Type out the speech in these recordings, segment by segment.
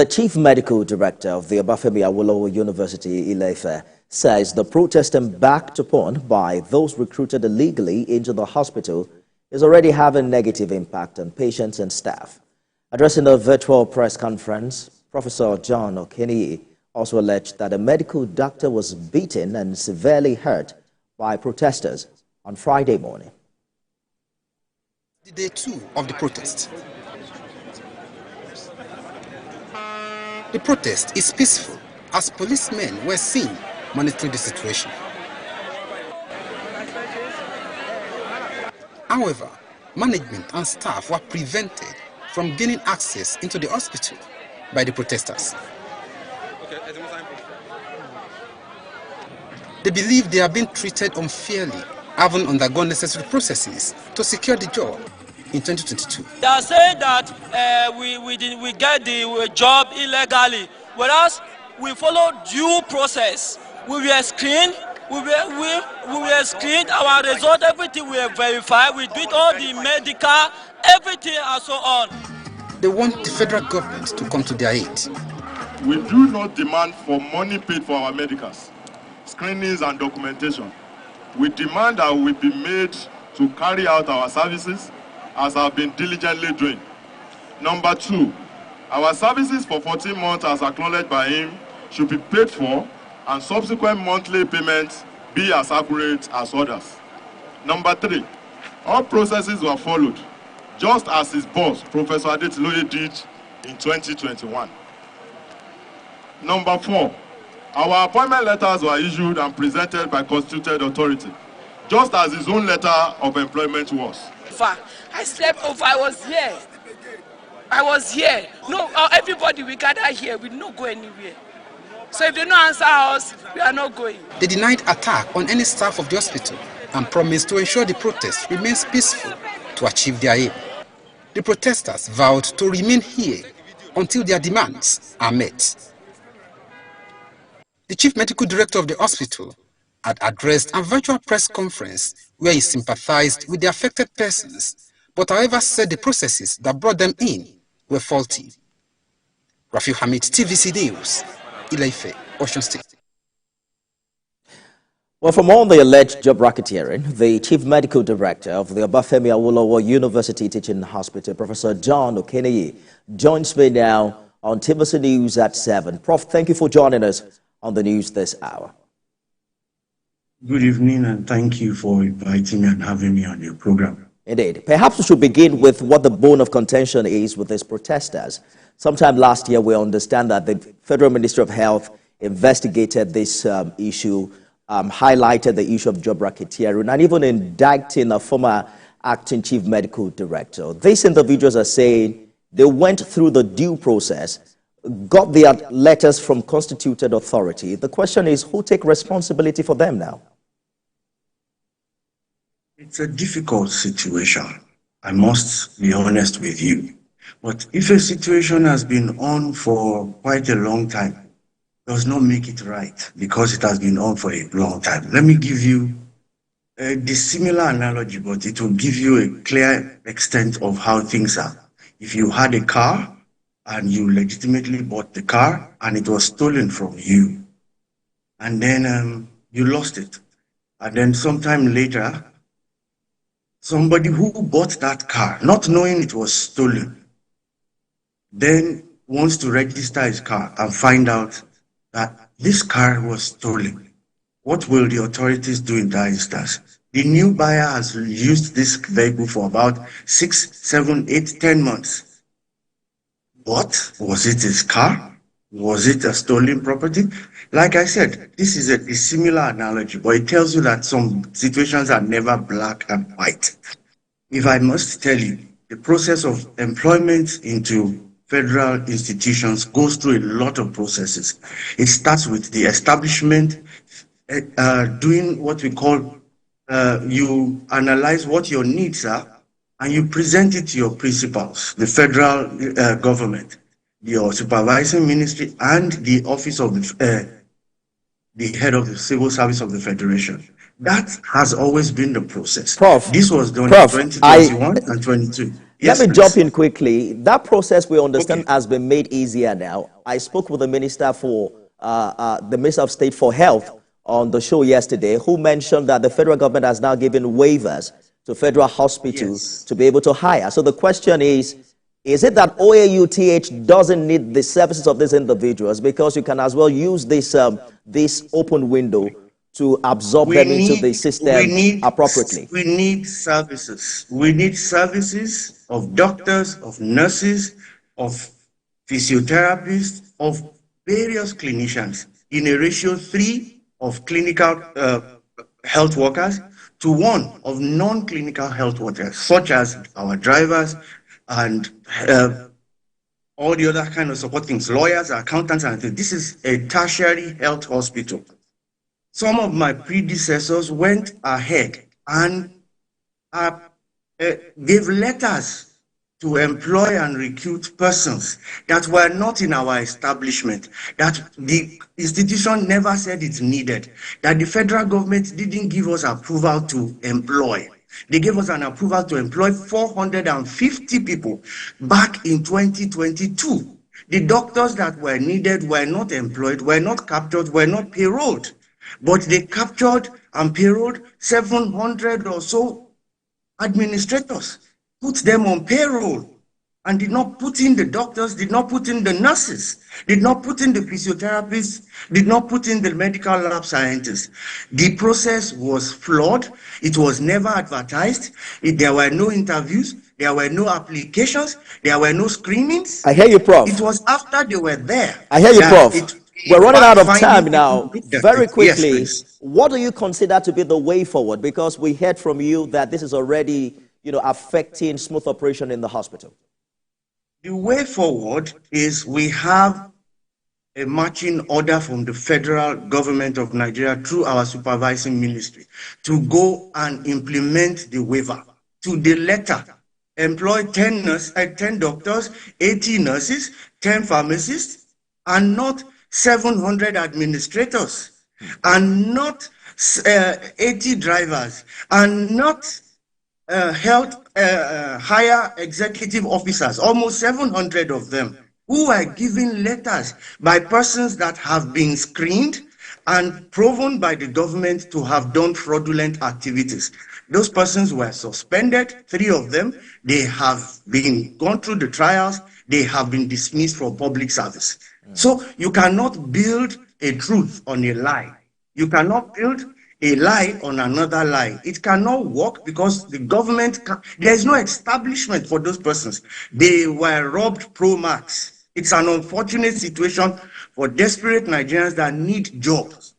The Chief Medical Director of the Obafemi Awolowo University, Ile-Ife, says the protest embarked upon by those recruited illegally into the hospital is already having negative impact on patients and staff. Addressing a virtual press conference, Professor John Okeniyi also alleged that a medical doctor was beaten and severely hurt by protesters on Friday morning. Day 2 of the protest. The protest is peaceful as policemen were seen monitoring the situation. However, management and staff were prevented from gaining access into the hospital by the protesters. They believe they are being treated unfairly, having undergone necessary processes to secure the job in 2022. They are saying that we get the job illegally, whereas we followed due process. We were screened, we were screened, our result, everything we verified, we did all the medical, everything and so on. They want the federal government to come to their aid. We do not demand for money paid for our medicals, screenings and documentation. We demand that we be made to carry out our services as have been diligently doing. Number 2, our services for 14 months as acknowledged by him should be paid for and subsequent monthly payments be as accurate as others. Number 3, all processes were followed, just as his boss, Professor Adetiloye, did in 2021. Number 4, our appointment letters were issued and presented by constituted authority, just as his own letter of employment was. I slept over, I was here. No, everybody we gather here, we don't go anywhere. So if they don't answer us, we are not going. They denied attack on any staff of the hospital and promised to ensure the protest remains peaceful to achieve their aim. The protesters vowed to remain here until their demands are met. The chief medical director of the hospital had addressed a virtual press conference where he sympathized with the affected persons, but however said the processes that brought them in were faulty. Rafiu Hamid, TVC News, Ile-Ife, Osun State. Well, for more on the alleged job racketeering, the Chief Medical Director of the Obafemi Awolowo University Teaching Hospital, Professor John Okeniyi, joins me now on TVC News at 7. Prof, thank you for joining us on the news this hour. Good evening, and thank you for inviting me and having me on your program. Indeed. Perhaps we should begin with what the bone of contention is with these protesters. Sometime last year, we understand that the Federal Ministry of Health investigated this issue, highlighted the issue of job racketeering, and even indicting a former acting chief medical director. These individuals are saying they went through the due process, got their letters from constituted authority. The question is, who take responsibility for them now? It's a difficult situation, I must be honest with you. But if a situation has been on for quite a long time, does not make it right because it has been on for a long time. Let me give you a dissimilar analogy, but it will give you a clear extent of how things are. If you had a car and you legitimately bought the car and it was stolen from you, and then you lost it, and then sometime later, somebody who bought that car, not knowing it was stolen, then wants to register his car and find out that this car was stolen. What will the authorities do in that instance? The new buyer has used this vehicle for about 6, 7, 8, 10 months. But was it his car? Was it a stolen property? Like I said, this is a similar analogy, but it tells you that some situations are never black and white. If I must tell you, the process of employment into federal institutions goes through a lot of processes. It starts with the establishment, doing what we call, you analyze what your needs are, and you present it to your principals, the federal government, your supervising ministry, and the office of the head of the civil service of the federation. That has always been the process. Prof, this was done Prof, in 2021 and 22. Let Yes, me jump please. in quickly. That process, we understand, has been made easier now. I spoke with the Minister for the Minister of State for Health on the show yesterday, who mentioned that the federal government has now given waivers to federal hospitals to be able to hire. So the question is it that OAUTH doesn't need the services of these individuals because you can as well use this this open window to absorb them into the system appropriately? We need services. We need services of doctors, of nurses, of physiotherapists, of various clinicians in a ratio 3 of clinical health workers to 1 of non-clinical health workers, such as our drivers and all the other kind of support things, lawyers, accountants, and things. This is a tertiary health hospital. Some of my predecessors went ahead and gave letters to employ and recruit persons that were not in our establishment, that the institution never said it's needed, that the federal government didn't give us approval to employ. They gave us an approval to employ 450 people back in 2022. The doctors that were needed were not employed, were not captured, were not payrolled. But they captured and payrolled 700 or so administrators, put them on payroll, and did not put in the doctors, did not put in the nurses, did not put in the physiotherapists, did not put in the medical lab scientists. The process was flawed. It was never advertised. There were no interviews. There were no applications. There were no screenings. I hear you, Prof. It was after they were there. I hear you, Prof. We're running out of time now. Very quickly, yes, what do you consider to be the way forward? Because we heard from you that this is already, affecting smooth operation in the hospital. The way forward is we have a marching order from the federal government of Nigeria through our supervising ministry to go and implement the waiver to the letter. Employ 10 doctors, 80 nurses, 10 pharmacists, and not 700 administrators, and not 80 drivers, and not higher executive officers, almost 700 of them, who are given letters by persons that have been screened and proven by the government to have done fraudulent activities. Those persons were suspended, 3 of them. They have been gone through the trials. They have been dismissed from public service. So you cannot build a truth on a lie. You cannot build a lie on another lie. It cannot work because the government, there is no establishment for those persons. They were robbed pro max. It's an unfortunate situation for desperate Nigerians that need jobs.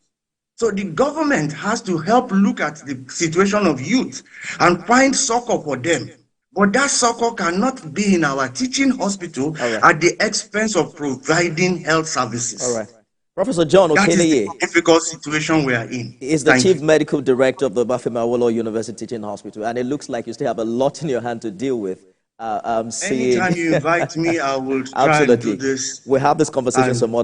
So the government has to help look at the situation of youth and find succor for them. But that succor cannot be in our teaching hospital at the expense of providing health services. All right. Professor John Okeleye. That is the difficult situation we are in. He is the Chief Medical Director of the Bafemi Awolowo University Teaching Hospital, and it looks like you still have a lot in your hand to deal with. Anytime you invite me, I will try to do this. We'll have this conversation some other